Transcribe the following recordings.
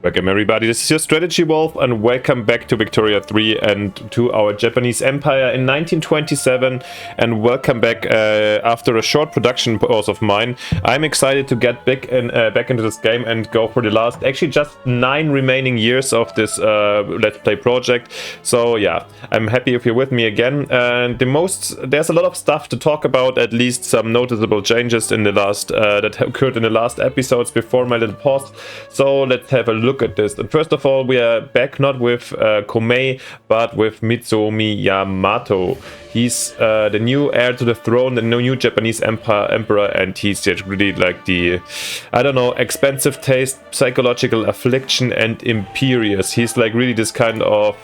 Welcome everybody, this is your Strategy Wolf and welcome back to Victoria 3 and to our Japanese Empire in 1927, and welcome back after a short production pause of mine. I'm excited to get back into this game and go for the last, actually just 9 remaining years of this Let's Play project. So yeah, I'm happy if you're with me again. And there's a lot of stuff to talk about, at least some noticeable changes in the last that occurred in the last episodes before my little pause. So let's have a look at this. And first of all, we are back not with Komei, but with Mitsuomi Yamato. He's the new heir to the throne, the new Japanese emperor, and he's just really like the, I don't know, expensive taste, psychological affliction, and imperious. He's like really this kind of,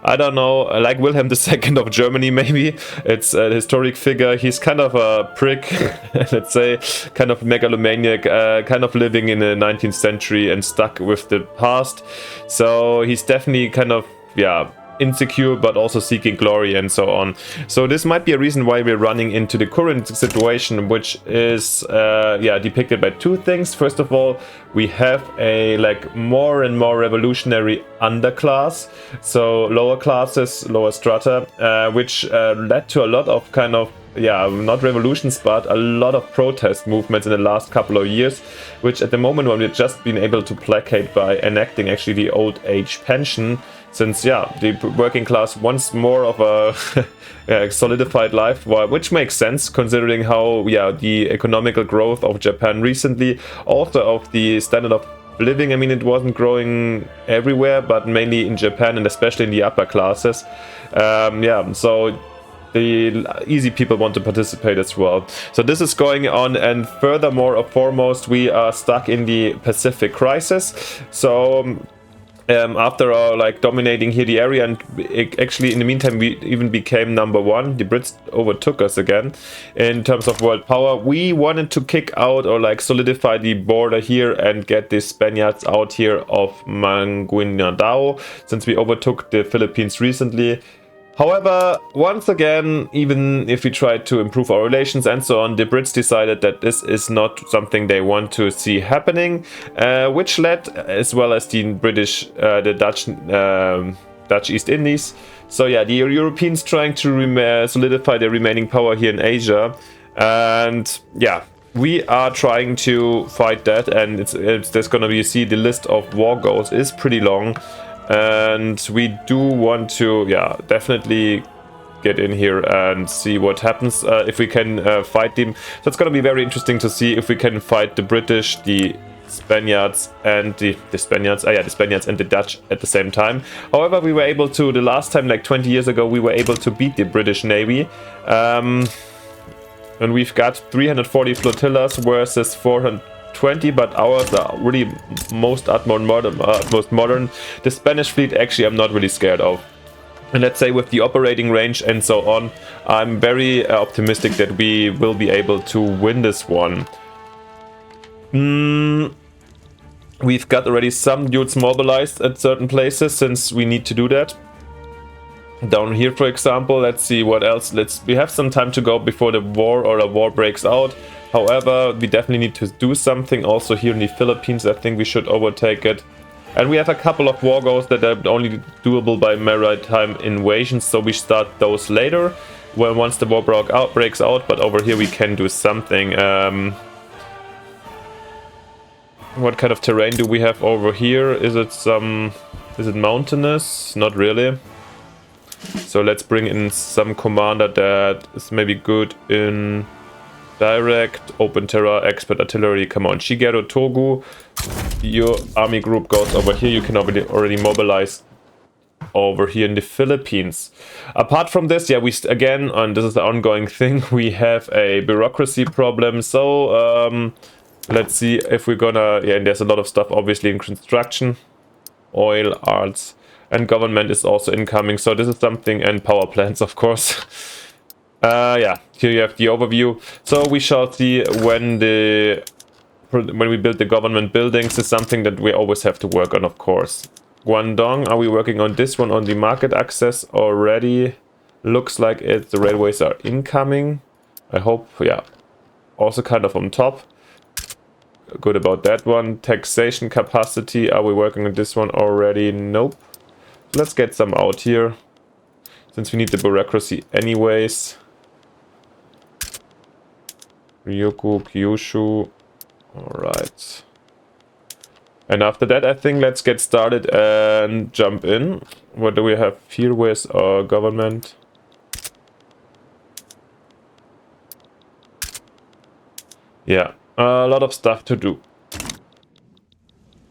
I don't know, like Wilhelm II of Germany, maybe. It's a historic figure. He's kind of a prick, let's say, kind of megalomaniac, kind of living in the 19th century and stuck with the past. So he's definitely kind of, yeah, insecure, but also seeking glory and so on. So this might be a reason why we're running into the current situation, which is depicted by two things. First of all, we have a like more and more revolutionary underclass, so lower classes, lower strata, which led to a lot of kind of, yeah, not revolutions, but a lot of protest movements in the last couple of years, which at the moment when we've just been able to placate by enacting actually the old age pension, since, yeah, the working class wants more of a solidified life, which makes sense considering how, yeah, the economical growth of Japan recently, also of the standard of living. I mean, it wasn't growing everywhere, but mainly in Japan and especially in the upper classes. So the easy people want to participate as well. So this is going on, and furthermore, foremost, we are stuck in the Pacific crisis. So after like dominating here the area, and actually in the meantime we even became #1. The Brits overtook us again in terms of world power. We wanted to kick out or like solidify the border here and get the Spaniards out here of Maguindanao, since we overtook the Philippines recently. However, once again, even if we tried to improve our relations and so on, the Brits decided that this is not something they want to see happening, which led, as well as the British, the Dutch East Indies. So yeah, the Europeans trying to solidify their remaining power here in Asia, and yeah, we are trying to fight that. And there's gonna be, you see, the list of war goals is pretty long. And we do want to, yeah, definitely get in here and see what happens if we can fight them. So it's going to be very interesting to see if we can fight the British, the Spaniards, and the Spaniards and the Dutch at the same time. However, we were able to, the last time, like 20 years ago, we were able to beat the British Navy. And we've got 340 flotillas versus 420, but ours are really most modern. The Spanish fleet, actually, I'm not really scared of. And let's say with the operating range and so on, I'm very optimistic that we will be able to win this one. We've got already some dudes mobilized at certain places, since we need to do that. Down here, for example, let's see what else. We have some time to go before the war or a war breaks out. However, we definitely need to do something also here in the Philippines. I think we should overtake it. And we have a couple of war goals that are only doable by maritime invasions, so we start those later, well, once the war breaks out. But over here we can do something. What kind of terrain do we have over here? Is it mountainous? Not really. So let's bring in some commander that is maybe good in direct, open terror, expert artillery. Come on, Shigeru Togu, your army group goes over here. You can already mobilize over here in the Philippines. Apart from this, yeah, we again, and this is the ongoing thing, we have a bureaucracy problem. So let's see if we're gonna, yeah, and there's a lot of stuff obviously in construction, oil, arts, and government is also incoming. So this is something, and power plants, of course. Yeah, here you have the overview. So we shall see when we build the government buildings is something that we always have to work on, of course. Guangdong, are we working on this one, on the market access already? Looks like it. The railways are incoming. I hope, yeah. Also kind of on top. good about that one. Taxation capacity, are we working on this one already? Nope. Let's get some out here, since we need the bureaucracy anyways. Ryukyu, Kyushu. Alright. And after that, I think let's get started and jump in. What do we have here with our government? Yeah, a lot of stuff to do.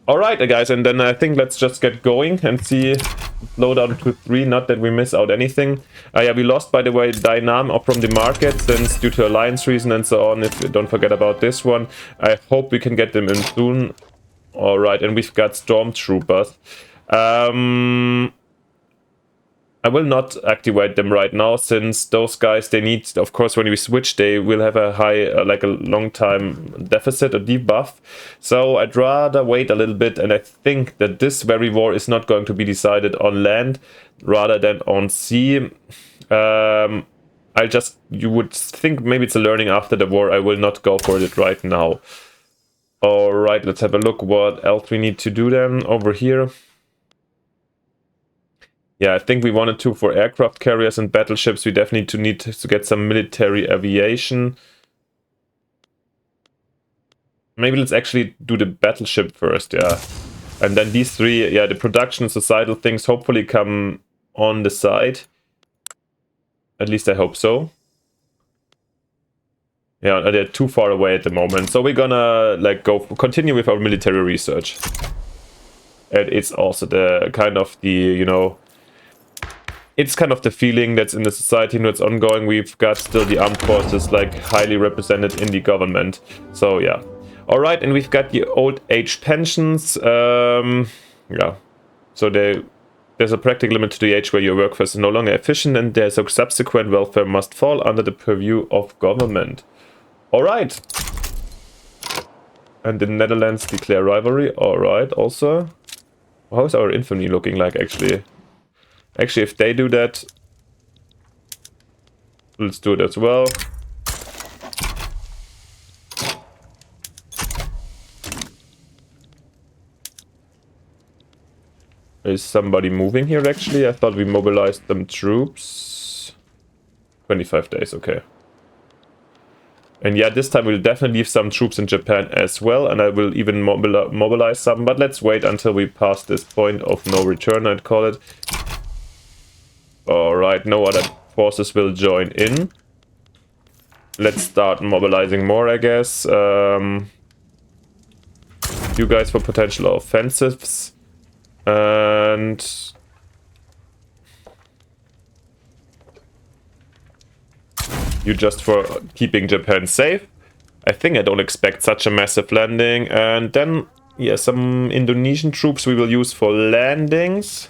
Alright, guys, and then I think let's just get going and see. Slow down to 3, not that we miss out anything. Yeah, we lost, by the way, Dynam from the market, since due to alliance reason and so on. If you don't forget about this one, I hope we can get them in soon. Alright, and we've got Stormtroopers. I will not activate them right now, since those guys, they need, of course, when we switch, they will have a high, like a long time deficit, a debuff. So I'd rather wait a little bit, and I think that this very war is not going to be decided on land rather than on sea. You would think maybe it's a learning after the war. I will not go for it right now. Alright, let's have a look what else we need to do then over here. Yeah, I think we wanted to for aircraft carriers and battleships. We definitely need to get some military aviation. Maybe let's actually do the battleship first, yeah. And then these three, yeah, the production and societal things hopefully come on the side. At least I hope so. Yeah, they're too far away at the moment. So we're gonna like continue with our military research. And it's also the kind of the, you know, it's kind of the feeling that's in the society and it's ongoing. We've got still the armed forces like highly represented in the government. So yeah. Alright, and we've got the old age pensions. Yeah. So there's a practical limit to the age where your workforce is no longer efficient, and there's a subsequent welfare must fall under the purview of government. Alright. And the Netherlands declare rivalry. Alright, also. How's our infantry looking like actually? Actually, if they do that, let's do it as well. Is somebody moving here actually? I thought we mobilized some troops. 25 days, okay. And yeah, this time we'll definitely leave some troops in Japan as well, and I will even mobilize some, but let's wait until we pass this point of no return, I'd call it. Alright, no other forces will join in. Let's start mobilizing more, I guess. You guys for potential offensives. And you just for keeping Japan safe. I think I don't expect such a massive landing. And then, yeah, some Indonesian troops we will use for landings,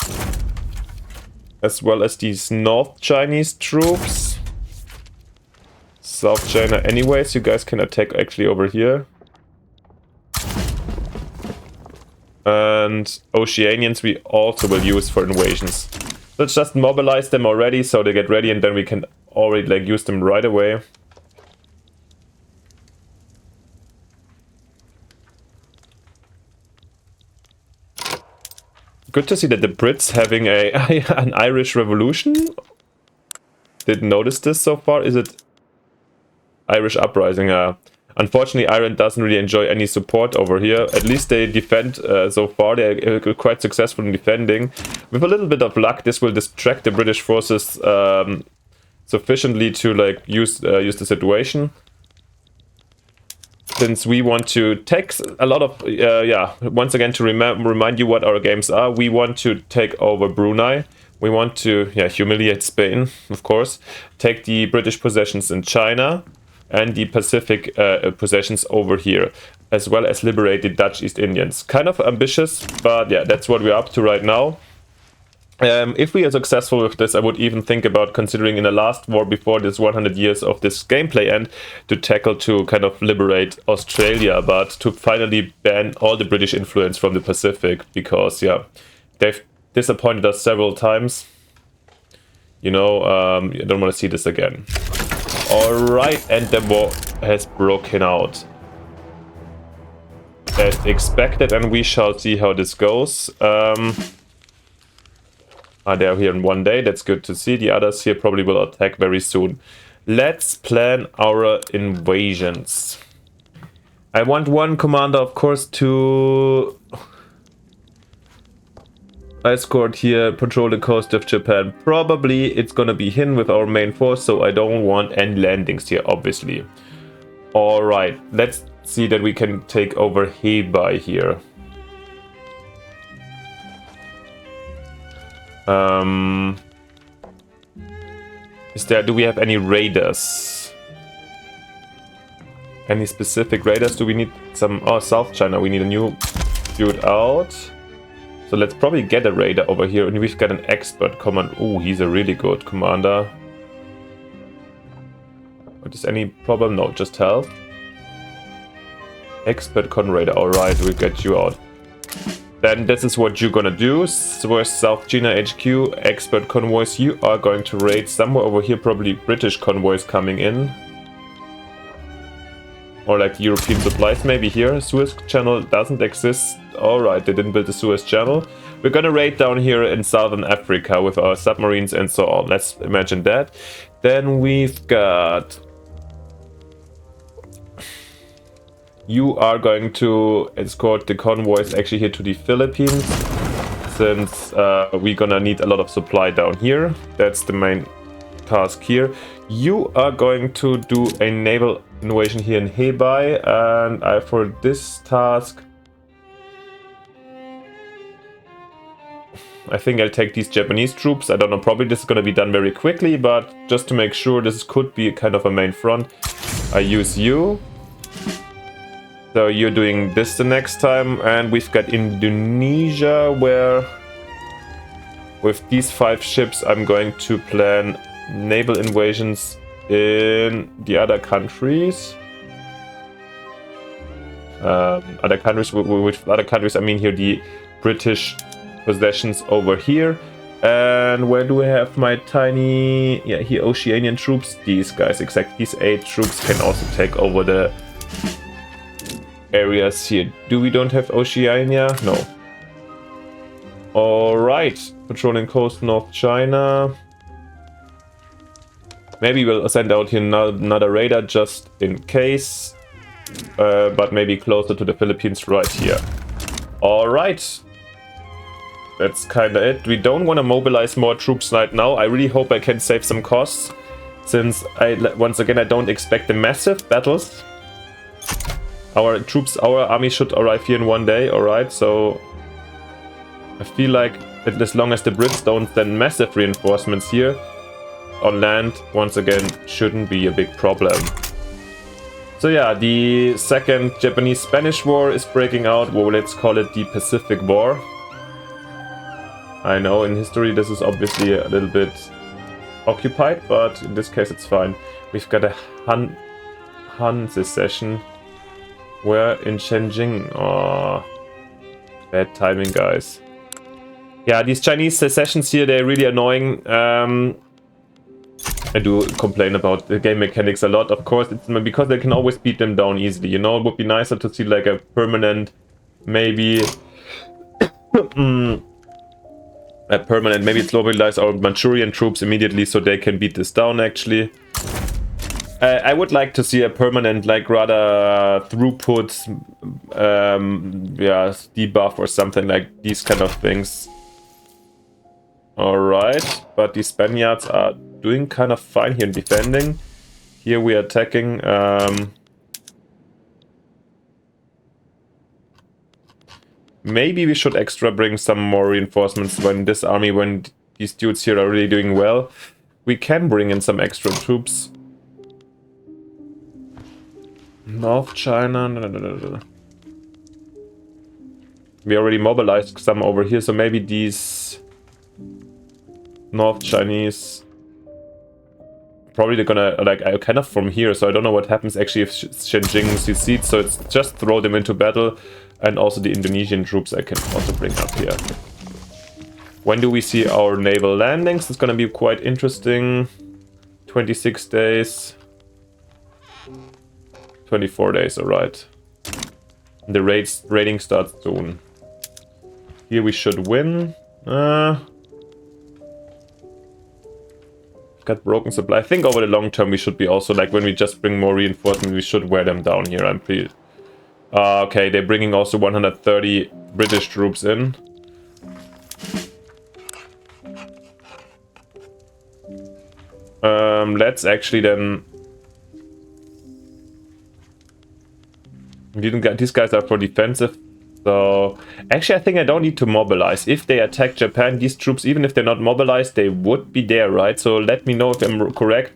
as well as these North Chinese troops. South China anyways, you guys can attack actually over here. And Oceanians we also will use for invasions. Let's just mobilize them already so they get ready, and then we can already like use them right away. Good to see that the Brits having an Irish revolution. Didn't notice this so far. Is it Irish uprising? Unfortunately, Ireland doesn't really enjoy any support over here. At least they defend so far. They're quite successful in defending. With a little bit of luck, this will distract the British forces sufficiently to like use the situation. Since we want to take a lot of, yeah, once again to remind you what our games are, we want to take over Brunei. We want to, yeah, humiliate Spain, of course. Take the British possessions in China and the Pacific possessions over here, as well as liberate the Dutch East Indians. Kind of ambitious, but yeah, that's what we're up to right now. If we are successful with this, I would even think about considering in the last war before this 100 years of this gameplay end to tackle to kind of liberate Australia, but to finally ban all the British influence from the Pacific, because yeah, they've disappointed us several times. You know, I don't want to see this again. Alright, and the war has broken out. as expected, and we shall see how this goes. They're here in 1 day, that's good to see. The others here probably will attack very soon. Let's plan our invasions. I want one commander, of course, to escort here, patrol the coast of Japan. Probably it's gonna be him with our main force, so I don't want any landings here, obviously. Alright, let's see that we can take over Hebei here. Do we have any raiders? Any specific raiders? Do we need some? Oh, South China, we need a new dude out. So let's probably get a raider over here, and we've got an expert commander. Oh, he's a really good commander. But is any problem? No, just health. Expert con raider, alright, we'll get you out. Then this is what you're gonna do. So South China HQ, expert convoys, you are going to raid somewhere over here, probably British convoys coming in. Or like European supplies, maybe here. Suez Channel doesn't exist. Alright, they didn't build the Suez Channel. We're gonna raid down here in Southern Africa with our submarines and so on. Let's imagine that. Then we've got... You are going to escort the convoys actually here to the Philippines, since we're gonna need a lot of supply down here. That's the main task here. You are going to do a naval invasion here in Hebei, and for this task I think I'll take these Japanese troops. I don't know, probably this is gonna be done very quickly, but just to make sure this could be kind of a main front, I use you. So you're doing this the next time, and we've got Indonesia, where with these 5 ships I'm going to plan naval invasions in the other countries. With other countries I mean here the British possessions over here. And where do I have my tiny... Yeah, here, Oceanian troops. These guys, exactly, these 8 troops can also take over the areas here. We don't have Oceania? No. Alright, patrolling coast North China. Maybe we'll send out here another raider just in case. But maybe closer to the Philippines right here. Alright. That's kinda it. We don't want to mobilize more troops right now. I really hope I can save some costs, since once again I don't expect the massive battles. Our army should arrive here in 1 day, alright, so I feel like that as long as the Brits don't send massive reinforcements here on land, once again, shouldn't be a big problem. So yeah, the second Japanese-Spanish war is breaking out. Well, let's call it the Pacific War. I know in history this is obviously a little bit occupied, but in this case it's fine. We've got a Han secession. Where in Shenzhen? Oh, bad timing, guys. Yeah, these Chinese secessions here, they're really annoying. I do complain about the game mechanics a lot, of course, it's because they can always beat them down easily, you know? It would be nicer to see like a permanent, maybe... maybe it's mobilize our Manchurian troops immediately so they can beat this down, actually. I would like to see a permanent, like, rather throughput, yeah, debuff or something like these kind of things. Alright, but the Spaniards are doing kind of fine here in defending. Here we are attacking. Maybe we should extra bring some more reinforcements when this army, when these dudes here are really doing well. We can bring in some extra troops. North China. No. We already mobilized some over here, so maybe these North Chinese. Probably they're gonna, like, kind of from here, so I don't know what happens actually if Shenzhen secedes, so it's just throw them into battle. And also the Indonesian troops I can also bring up here. When do we see our naval landings? It's gonna be quite interesting. 26 days. 24 days, alright. The raiding starts soon. Here we should win. Got broken supply. I think over the long term we should be also, like when we just bring more reinforcements, we should wear them down here. I'm pretty... okay, they're bringing also 130 British troops in. Let's actually then... These guys are for defensive. So, actually I think I don't need to mobilize. If they attack Japan, these troops, even if they're not mobilized, they would be there, right? So let me know if I'm correct.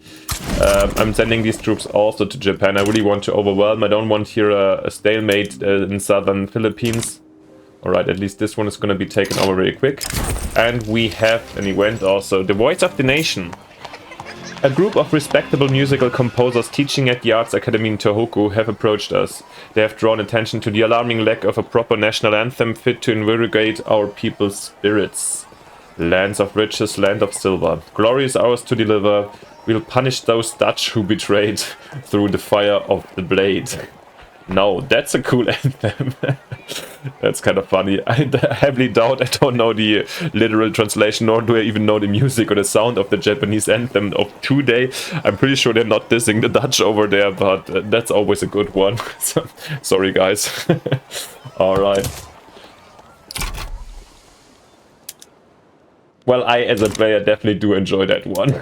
I'm sending these troops also to Japan. I really want to overwhelm. I don't want here a stalemate in southern Philippines. Alright, at least this one is going to be taken over very quick. And we have an event also. The Voice of the Nation. A group of respectable musical composers teaching at the Arts Academy in Tohoku have approached us. They have drawn attention to the alarming lack of a proper national anthem fit to invigorate our people's spirits. Lands of riches, land of silver. Glory is ours to deliver. We'll punish those Dutch who betrayed through the fire of the blade. No, that's a cool anthem. That's kind of funny. I heavily doubt I don't know the literal translation, nor do I even know the music or the sound of the Japanese anthem of today. I'm pretty sure they're not dissing the Dutch over there, but that's always a good one. So, sorry, guys. Alright. Well, I, as a player, definitely do enjoy that one.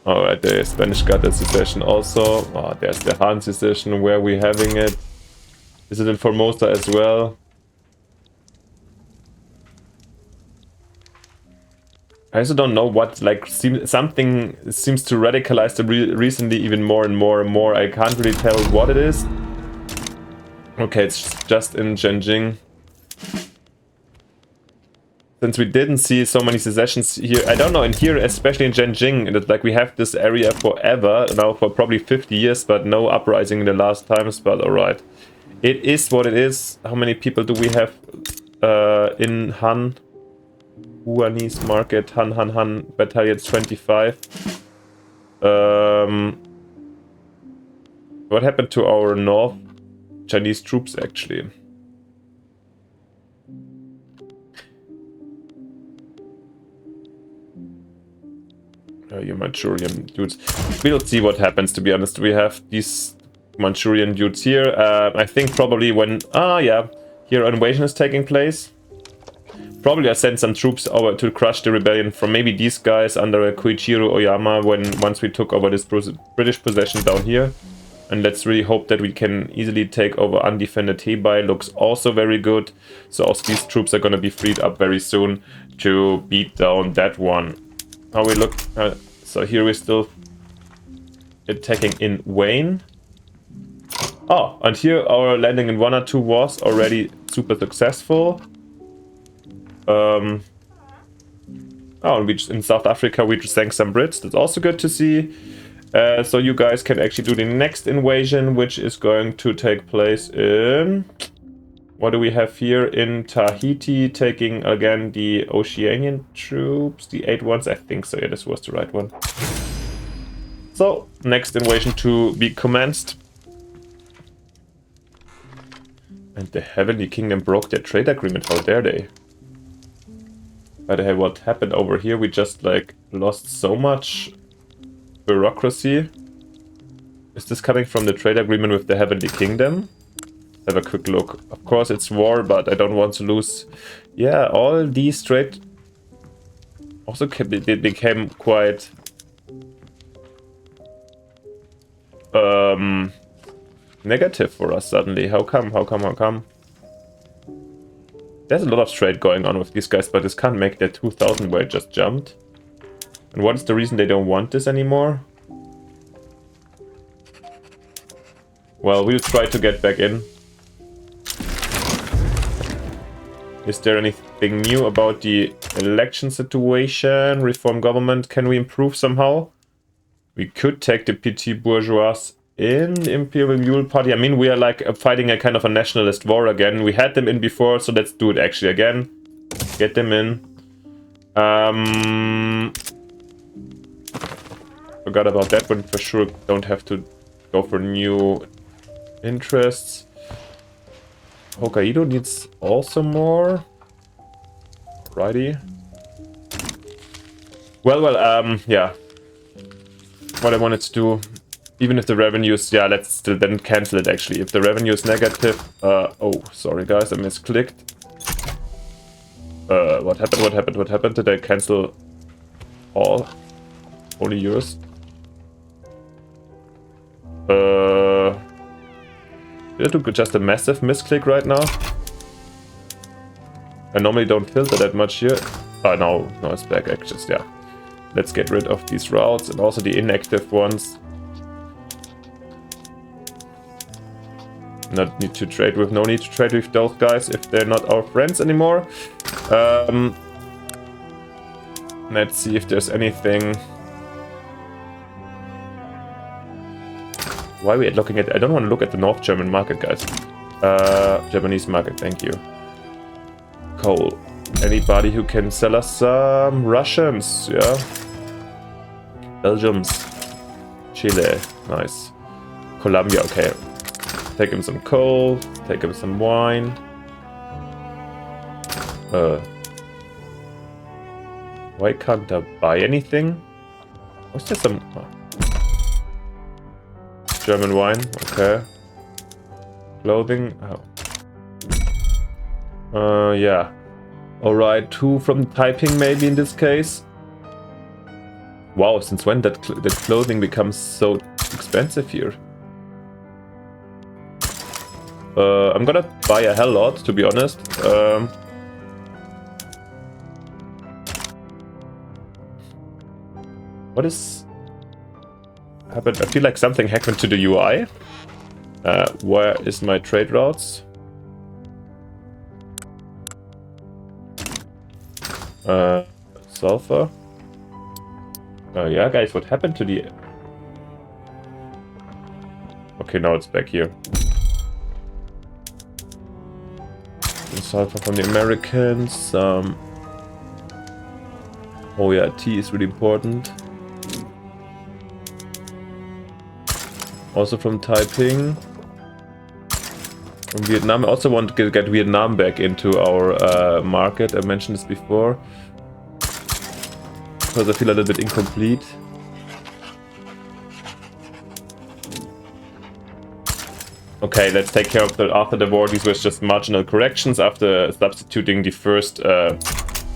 Alright, the Spanish got that secession also. Oh, there's the Han secession. Where are we having it? Is it in Formosa as well? I also don't know what, like, something seems to radicalize them recently even more and more and more. I can't really tell what it is. Okay, it's just in Zhenjing. Since we didn't see so many secessions here, I don't know, and here, especially in Zhenjing, it's like we have this area forever, now for probably 50 years, but no uprising in the last times, but alright. It is what it is. How many people do we have in Han? Huanese Market, Han, Battalions 25. What happened to our North Chinese troops, actually? You Manchurian dudes. We'll see what happens, to be honest. We have these Manchurian dudes here. I think probably when... yeah. Here invasion is taking place. Probably I sent some troops over to crush the rebellion from maybe these guys under Koichiro Oyama once we took over this British possession down here. And let's really hope that we can easily take over undefended Hebei. Looks also very good. So also these troops are going to be freed up very soon to beat down that one. How we look... so here we're still attacking in Wayne. Oh, and here our landing in Vanuatu was already super successful. Oh, and in South Africa we just sank some Brits. That's also good to see. So you guys can actually do the next invasion, which is going to take place in... What do we have here? In Tahiti, taking again the Oceanian troops, the 8 ones. I think so, yeah, this was the right one. So, next invasion to be commenced. And the Heavenly Kingdom broke their trade agreement, how dare they? By the way, what happened over here? We just, like, lost so much bureaucracy. Is this coming from the trade agreement with the Heavenly Kingdom? Have a quick look. Of course it's war, but I don't want to lose. Yeah, all these trade also became quite negative for us suddenly. How come? There's a lot of trade going on with these guys, but this can't make their 2000 where it just jumped. And what is the reason they don't want this anymore? Well, we'll try to get back in. Is there anything new about the election situation? Reform government? Can we improve somehow? We could take the Petit Bourgeois in the Imperial Mule Party. I mean, we are like fighting a kind of a nationalist war again. We had them in before, so let's do it actually again. Get them in. Forgot about that one for sure. Don't have to go for new interests. Hokkaido needs also more. Alrighty. Well, yeah. What I wanted to do, even if the revenues, yeah, let's still then cancel it actually. If the revenue is negative, oh, sorry guys, I misclicked. What happened? Did I cancel all? Only yours? Did I do just a massive misclick right now? I normally don't filter that much here. Oh, no, it's back, actually, yeah. Let's get rid of these routes and also the inactive ones. No need to trade with those guys if they're not our friends anymore. Let's see if there's anything. Why are we looking at? I don't want to look at the North German market, guys. Japanese market, thank you. Coal. Anybody who can sell us some Russians, yeah. Belgium's. Chile, nice. Colombia, okay. Take him some coal, take him some wine. Why can't I buy anything? Was there some... Oh. German wine, okay. Clothing, oh. Yeah. Alright, 2 from Taiping maybe in this case. Wow, since when that clothing becomes so expensive here? I'm gonna buy a hell lot, to be honest. What is happened? I feel like something happened to the UI. Where is my trade routes? Sulfur. Yeah, guys, what happened to the... Okay, now it's back here. Sulfur from the Americans. Oh yeah, tea is really important. Also from Taiping. From Vietnam. I also want to get Vietnam back into our market. I mentioned this before. Because I feel a little bit incomplete. Okay, let's take care of the after the war. These were just marginal corrections after substituting the first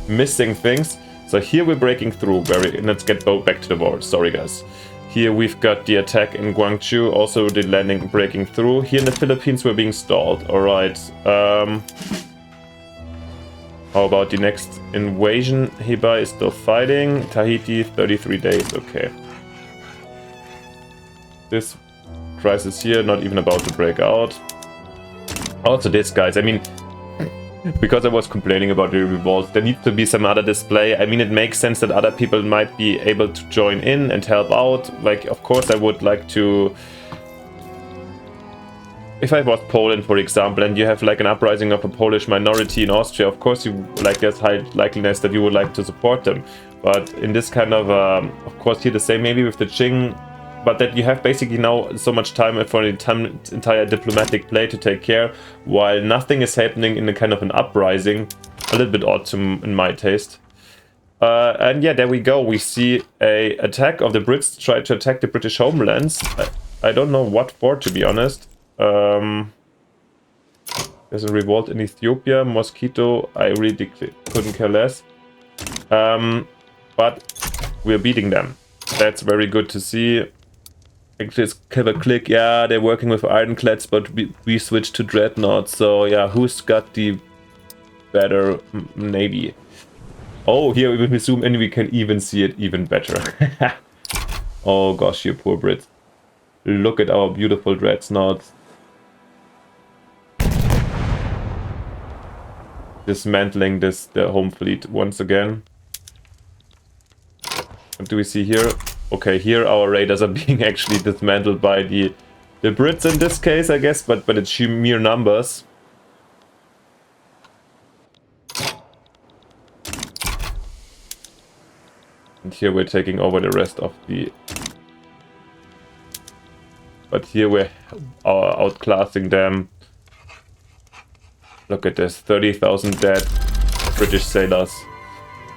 missing things. So here we're breaking through. Let's get back to the war. Sorry, guys. Here we've got the attack in Guangzhou, also the landing breaking through. Here in the Philippines we're being stalled. Alright. How about the next invasion? Hiba is still fighting. Tahiti, 33 days. Okay. This crisis here, not even about to break out. Also this, guys, I mean, because I was complaining about the revolt, there needs to be some other display. I mean, it makes sense that other people might be able to join in and help out. Like, of course, I would like to... If I was Poland, for example, and you have like an uprising of a Polish minority in Austria, of course, there's high likeliness that you would like to support them. But in this kind of course, here the same maybe with the Qing, but that you have basically now so much time for the entire diplomatic play to take care, while nothing is happening in a kind of an uprising. A little bit odd in my taste. And yeah, there we go. We see a attack of the Brits try to attack the British homelands. I don't know what for, to be honest. There's a revolt in Ethiopia, Mosquito, I really couldn't care less. But we're beating them. That's very good to see. Actually, it's kind of a click. Yeah, they're working with ironclads, but we switched to dreadnoughts. So yeah, who's got the better navy? Oh, here when we zoom in, we can even see it even better. Oh gosh, you poor Brits. Look at our beautiful dreadnoughts. Dismantling the home fleet once again. What do we see here? Okay, here our raiders are being actually dismantled by the Brits in this case, I guess, but it's mere numbers. And here we're taking over the rest of the But here we're outclassing them. Look at this, 30,000 dead British sailors.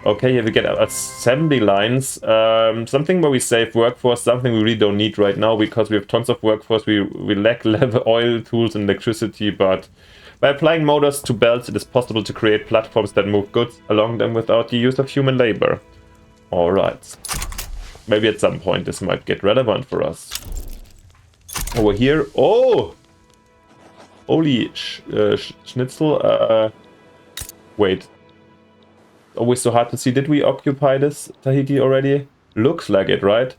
Okay, here we get assembly lines. Something where we save workforce, something we really don't need right now because we have tons of workforce. We lack level oil, tools, and electricity, but by applying motors to belts, it is possible to create platforms that move goods along them without the use of human labor. Alright. Maybe at some point this might get relevant for us. Over here. Oh! Holy schnitzel. Wait. Always so hard to see. Did we occupy this Tahiti already? Looks like it, right?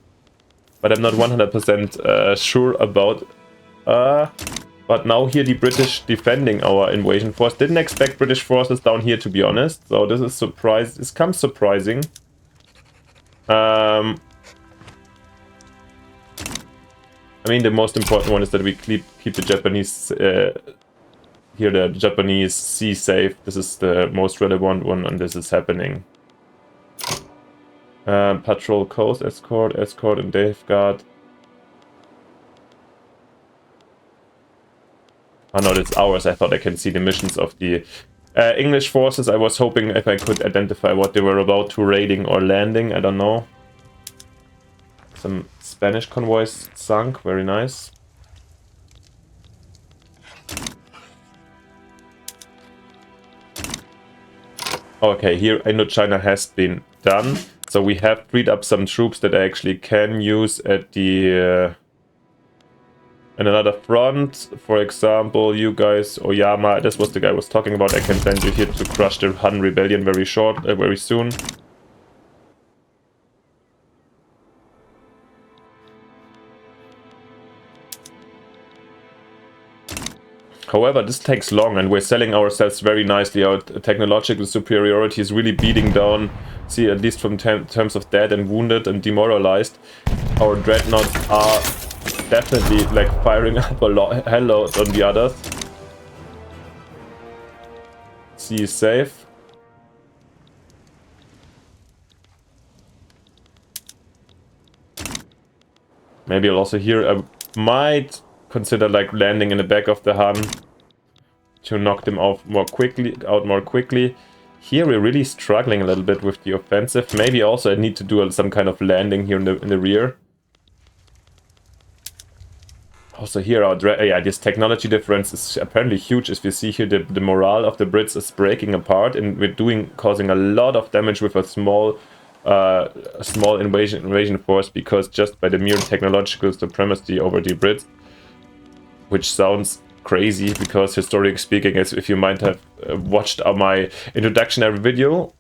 But I'm not 100% sure about. But now here the British defending our invasion force. Didn't expect British forces down here, to be honest. So this is surprise. This comes surprising. I mean, the most important one is that we keep the Japanese here, the Japanese sea safe. This is the most relevant one, and this is happening. Patrol, coast, escort, and safeguard. Oh no, it's ours. I thought I can see the missions of the English forces. I was hoping if I could identify what they were about to raiding or landing. I don't know. Some Spanish convoys sunk. Very nice. Okay, here Indochina has been done. So we have freed up some troops that I actually can use at the in another front. For example, you guys, Oyama, this was the guy I was talking about. I can send you here to crush the Han Rebellion very soon. However, this takes long, and we're selling ourselves very nicely. Our technological superiority is really beating down, see, at least from terms of dead and wounded and demoralized. Our dreadnoughts are definitely like firing up a lot, hell load on the others. Sea is safe. Maybe I'll also here, I might consider like landing in the back of the Han to knock them out more quickly. Here we're really struggling a little bit with the offensive. Maybe also I need to do some kind of landing here in the rear. Also here, this technology difference is apparently huge. As we see here, the morale of the Brits is breaking apart, and we're causing a lot of damage with a small invasion force, because just by the mere technological supremacy over the Brits, which sounds crazy because historically speaking, as if you might have watched my introductory video,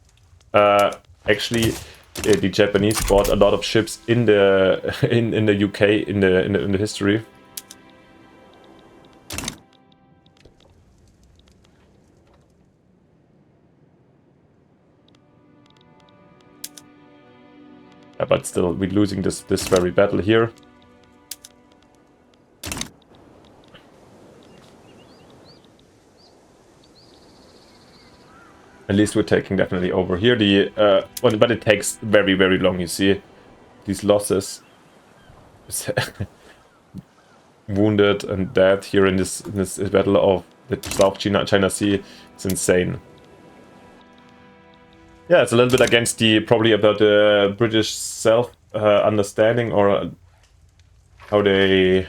actually the Japanese bought a lot of ships in the UK in the history. But still, we're losing this very battle here. At least we're taking definitely over here. But it takes very, very long. You see these losses, wounded and dead here in this battle of the South China Sea. It's insane. Yeah, it's a little bit against probably about the British self-understanding or how they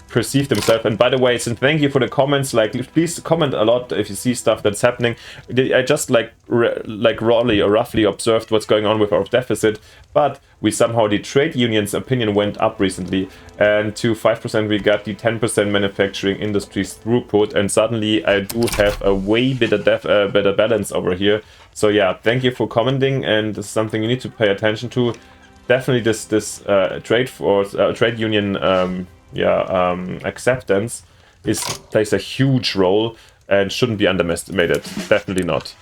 perceive themselves. And by the way, since thank you for the comments, like please comment a lot if you see stuff that's happening. I just roughly observed what's going on with our deficit, but the trade union's opinion went up recently, and to 5% we got the 10% manufacturing industry's throughput, and suddenly I do have a way better balance over here. So yeah, thank you for commenting, and this is something you need to pay attention to. Definitely this trade union acceptance plays a huge role and shouldn't be underestimated. Definitely not.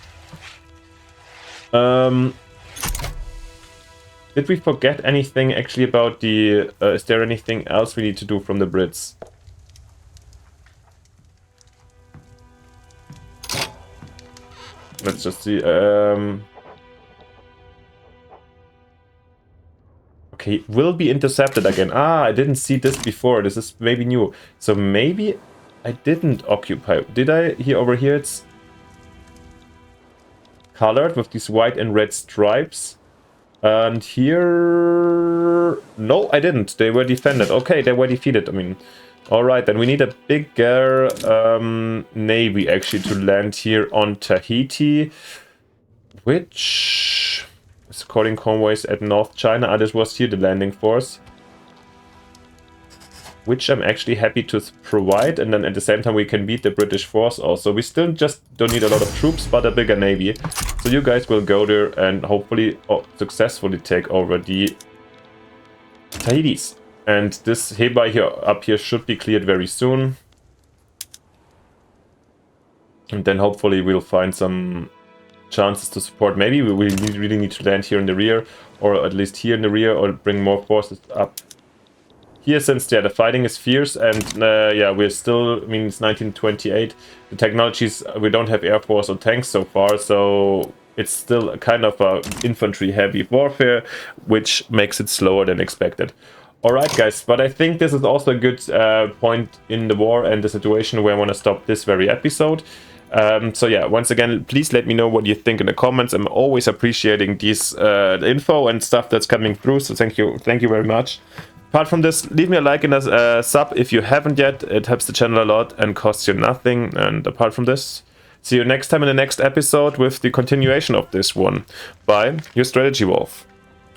Did we forget anything actually about the... is there anything else we need to do from the Brits? Let's just see. Okay, Okay, will be intercepted again. Ah, I didn't see this before. This is maybe new. So maybe I didn't occupy. Did I? Here, over here, it's colored with these white and red stripes. And here... No, I didn't. They were defended. Okay, they were defeated. I mean, alright, then we need a bigger navy, actually, to land here on Tahiti. Which... escorting convoys at North China. Ah, this was here the landing force. Which I'm actually happy to provide, and then at the same time we can beat the British force also. We still just don't need a lot of troops, but a bigger navy. So you guys will go there and hopefully successfully take over the Tahitis. And this Hebei here up here should be cleared very soon. And then hopefully we'll find some chances to support. Maybe we will really need to land here in the rear, or at least here in the rear, or bring more forces up here, since the fighting is fierce. And yeah, we're still, I mean, it's 1928. The technologies, we don't have air force or tanks so far, so it's still a kind of a infantry heavy warfare, which makes it slower than expected. Alright guys, but I think this is also a good point in the war and the situation where I want to stop this very episode. So yeah, once again, please let me know what you think in the comments. I'm always appreciating these info and stuff that's coming through, so thank you very much. Apart from this, leave me a like and a sub if you haven't yet. It helps the channel a lot and costs you nothing. And apart from this, see you next time in the next episode with the continuation of this one. Bye, your Strategy Wolf.